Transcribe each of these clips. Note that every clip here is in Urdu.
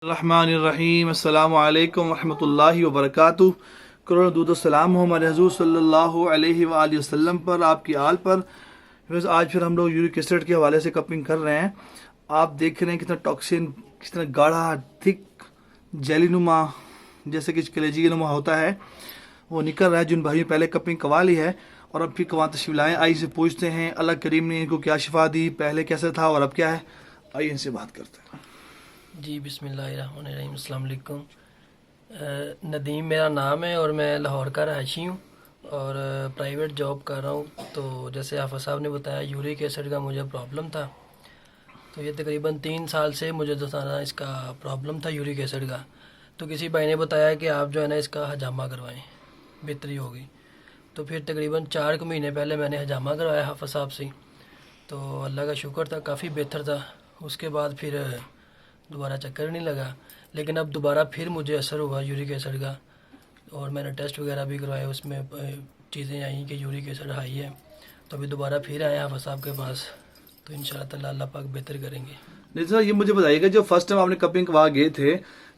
الرحمن السلام علیکم ورحمۃ اللہ وبرکاتہ. کروڑ درود و سلام ہو ہمارے حضور صلی اللہ علیہ وآلہ وسلم پر، آپ کی آل پر. آج پھر ہم لوگ یورک ایسڈ کے حوالے سے کپنگ کر رہے ہیں. آپ دیکھ رہے ہیں کتنا ٹاکسن، کس طرح گاڑھا تھک جیلی نما جیسے کہ کلیجی نما ہوتا ہے وہ نکل رہا ہے. جن بھائیوں پہلے کپنگ کوا لی ہے اور اب پھر کوا تشریف لائیں، آئی سے پوچھتے ہیں اللہ کریم نے ان کو کیا شفا دی، پہلے کیسا تھا اور اب کیا ہے. آئیے ان سے بات کرتے ہیں. جی بسم اللہ الرحمن الرحیم. السلام علیکم. ندیم میرا نام ہے اور میں لاہور کا رہائشی ہوں اور پرائیویٹ جاب کر رہا ہوں. تو جیسے حافظ صاحب نے بتایا یورک ایسڈ کا مجھے پرابلم تھا، تو یہ تقریباً 3 سال سے مجھے جو تھا نا اس کا پرابلم تھا یورک ایسڈ کا. تو کسی بھائی نے بتایا کہ آپ جو ہے نا اس کا حجامہ کروائیں، بہتری ہوگی. تو پھر تقریباً 4 مہینے پہلے میں نے حجامہ کروایا حافظ صاحب سے. تو اللہ کا شکر تھا، کافی بہتر تھا. اس کے بعد پھر دوبارہ چکر نہیں لگا، لیکن اب دوبارہ پھر مجھے اثر ہوا یورک ایسڈ کا اور میں نے ٹیسٹ وغیرہ بھی کروائے. اس میں چیزیں آئیں کہ یورک ایسڈ ہائی ہے. تو ابھی دوبارہ پھر آئے حافظ صاحب کے پاس، تو انشاءاللہ تعالیٰ اللہ پاک بہتر کریں گے. نہیں سر، یہ مجھے بتائیے گا جو فرسٹ ٹائم آپ نے کپنگ کوا گئے تھے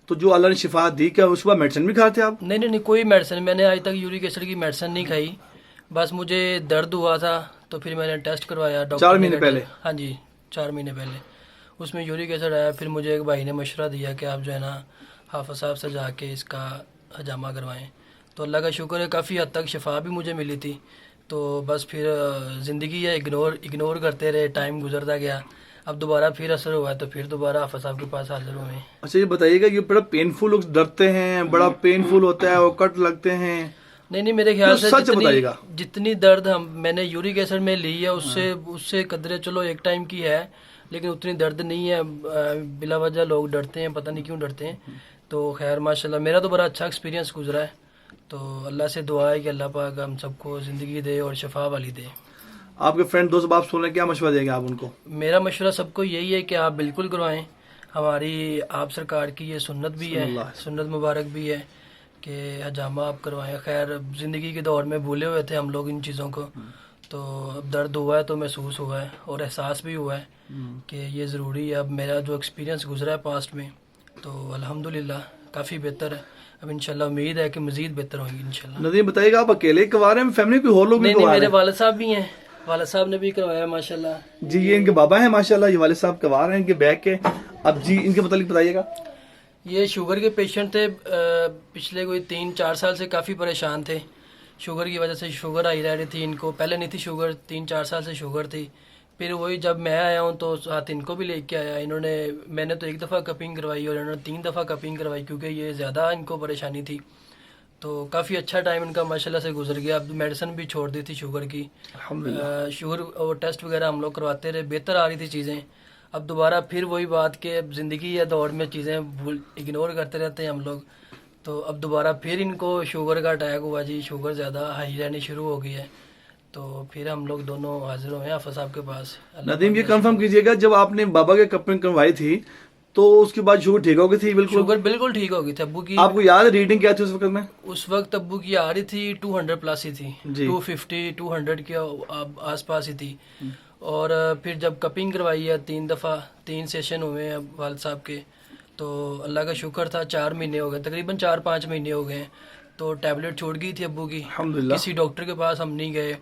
تو جو اللہ نے شفا دی، کیا اس کے بعد میڈیسن بھی کھاتے آپ؟ نہیں کوئی میڈیسن میں نے آج تک یورک ایسڈ کی میڈیسن نہیں کھائی. بس مجھے درد ہوا تھا تو پھر میں نے ٹیسٹ کروایا ڈاکٹر 4 مہینے پہلے. ہاں جی 4 مہینے پہلے اس میں یورک ایسڈ آیا. پھر مجھے ایک بھائی نے مشورہ دیا کہ آپ جو ہے نا حافظ صاحب سے جا کے اس کا حجامہ کروائیں. تو اللہ کا شکر ہے کافی حد تک شفا بھی مجھے ملی تھی. تو بس پھر زندگی ہے اگنور کرتے رہے، ٹائم گزرتا گیا. اب دوبارہ پھر اثر ہوا ہے تو پھر دوبارہ حافظ صاحب کے پاس حاضر ہوئے. اچھا یہ بتائیے گا، یہ بڑا پینفل، لوگ ڈرتے ہیں، بڑا پینفل ہوتا ہے، وہ کٹ لگتے ہیں. نہیں میرے خیال سے سچ بتائیے گا، جتنی درد میں نے یورک ایسڈ میں لی ہے اس سے قدرے چلو ایک ٹائم کی ہے، لیکن اتنی درد نہیں ہے. بلا وجہ لوگ ڈرتے ہیں، پتہ نہیں کیوں ڈرتے ہیں. تو خیر ماشاءاللہ میرا تو بڑا اچھا ایکسپیرینس گزرا ہے. تو اللہ سے دعا ہے کہ اللہ پاک ہم سب کو زندگی دے اور شفا والی دے. آپ کے فرینڈ دوست آپ سن رہے ہیں، کیا مشورہ دیں گے آپ ان کو؟ میرا مشورہ سب کو یہی ہے کہ آپ بالکل کروائیں. ہماری آپ سرکار کی یہ سنت بھی ہے، سنت مبارک بھی ہے کہ حجامہ آپ کروائیں. خیر زندگی کے دور میں بھولے ہوئے تھے ہم لوگ ان چیزوں کو، تو اب درد ہوا ہے تو محسوس ہوا ہے اور احساس بھی ہوا ہے کہ یہ ضروری ہے. اب میرا جو ایکسپیرینس گزرا ہے پاسٹ میں تو الحمدللہ کافی بہتر ہے. اب انشاءاللہ امید ہے کہ مزید بہتر ہوگی انشاءاللہ. ندیم بتائیے گا، آپ اکیلے کروا رہے ہیں، فیملی کوئی اور لوگ بھی نہیں کروا رہے میرے ہیں؟ والد صاحب بھی ہیں، والد صاحب نے بھی کروایا ماشاءاللہ. جی یہ ان کے بابا ہیں ماشاءاللہ، یہ والد صاحب کروا رہے ہیں ان کے بیک کے. اب جی ان کے متعلق بتائیے گا. یہ شوگر کے پیشنٹ تھے، پچھلے کوئی 3-4 سال سے کافی پریشان تھے. شوگر کی وجہ سے شوگر آئی رہ رہی تھی ان کو. پہلے نہیں تھی شوگر، 3-4 سال سے شوگر تھی. پھر وہی جب میں آیا ہوں تو ساتھ ان کو بھی لے کے آیا. میں نے تو 1 دفعہ کپنگ کروائی اور انہوں نے 3 دفعہ کپنگ کروائی کیونکہ یہ زیادہ ان کو پریشانی تھی. تو کافی اچھا ٹائم ان کا ماشاءاللہ سے گزر گیا. اب میڈیسن بھی چھوڑ دی تھی شوگر کی. شوگر اور ٹیسٹ وغیرہ ہم لوگ کرواتے رہے، بہتر آ رہی تھی چیزیں. اب دوبارہ پھر وہی بات کہ اب زندگی یا دور میں چیزیں اگنور کرتے رہتے ہیں ہم لوگ. تو اب دوبارہ پھر ان کو شوگر کا اٹیک ہوا جی، شوگر زیادہ ہائی رہنی شروع ہو گئی ہے. تو پھر ہم لوگ دونوں حاضر ہوئے ہیں حافظ صاحب کے پاس. ندیم یہ کنفرم کیجیے گا، جب آپ نے بابا کے کپنگ کروائی تھی تو اس کے بعد شوگر ٹھیک ہو گئی تھی؟ بالکل شوگر بالکل ٹھیک ہو گئی تھی. ابو کی آپ کو یاد ہے ریڈنگ کیا تھی اس وقت میں؟ اس وقت ابو کی آ رہی تھی 200 پلس ہی تھی، 250-200 کے آس پاس ہی تھی. اور پھر جب کپنگ کروائی ہے 3 دفعہ 3 سیشن ہوئے ہیں والد صاحب کے، تو اللہ کا شکر تھا 4 مہینے ہو گئے، تقریباً 4-5 مہینے ہو گئے. تو ٹیبلٹ چھوڑ گئی تھی ابو کی. کسی ڈاکٹر کے پاس ہم نہیں گئے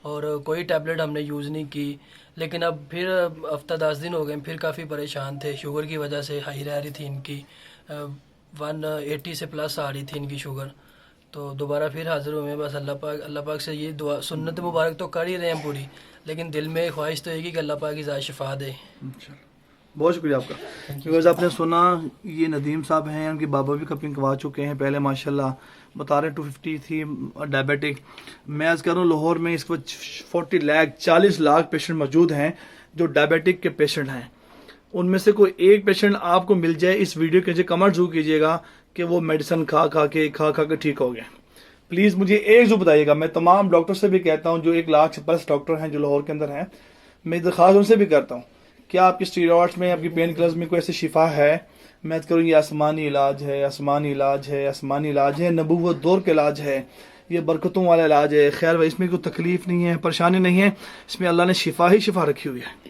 اور کوئی ٹیبلٹ ہم نے یوز نہیں کی. لیکن اب پھر ہفتہ 10 دن ہو گئے، پھر کافی پریشان تھے شوگر کی وجہ سے. ہائی رہ رہی تھی ان کی، 180 سے پلس آ رہی تھی ان کی شوگر. تو دوبارہ پھر حاضر ہوئے. بس اللہ پاک سے یہ دعا، سنت مبارک تو کر ہی رہے ہیں پوری، لیکن دل میں خواہش تو ہے کہ اللہ پاک کی ذات شفا دے. بہت شکریہ آپ کا. کیونکہ آپ نے سنا یہ ندیم صاحب ہیں، ان کے بابا بھی کپنگ کروا چکے ہیں پہلے ماشاءاللہ. بتا رہے 250 تھی ڈائبیٹک. میں عرض کروں لاہور میں اس وقت 40 لاکھ پیشنٹ موجود ہیں جو ڈائبیٹک کے پیشنٹ ہیں. ان میں سے کوئی ایک پیشنٹ آپ کو مل جائے اس ویڈیو کے نیچے کمنٹ ضرور کیجیے گا کہ وہ میڈیسن کھا کے ٹھیک ہو گئے. پلیز مجھے ایک ضرور بتائیے گا. میں تمام ڈاکٹر سے بھی کہتا ہوں جو 1 لاکھ سے پلس ڈاکٹر ہیں جو لاہور کے اندر ہیں، میں درخواست ان سے بھی کرتا ہوں کیا آپ کی اسٹیرائڈس میں، آپ کی پین کلرز میں کوئی ایسی شفا ہے؟ میں کروں یہ آسمانی علاج ہے، آسمانی علاج ہے، آسمانی علاج ہے، نبوت دور کے علاج ہے، یہ برکتوں والا علاج ہے. خیر اس میں کوئی تکلیف نہیں ہے، پریشانی نہیں ہے، اس میں اللہ نے شفا ہی شفا رکھی ہوئی ہے.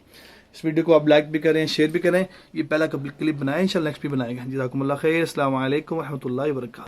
اس ویڈیو کو آپ لائک بھی کریں، شیئر بھی کریں. یہ پہلا کلپ بنائیں، انشاءاللہ نیکسٹ بھی بنائے گا. جزاکم اللہ خیر. السلام علیکم ورحمۃ اللہ وبرکاتہ.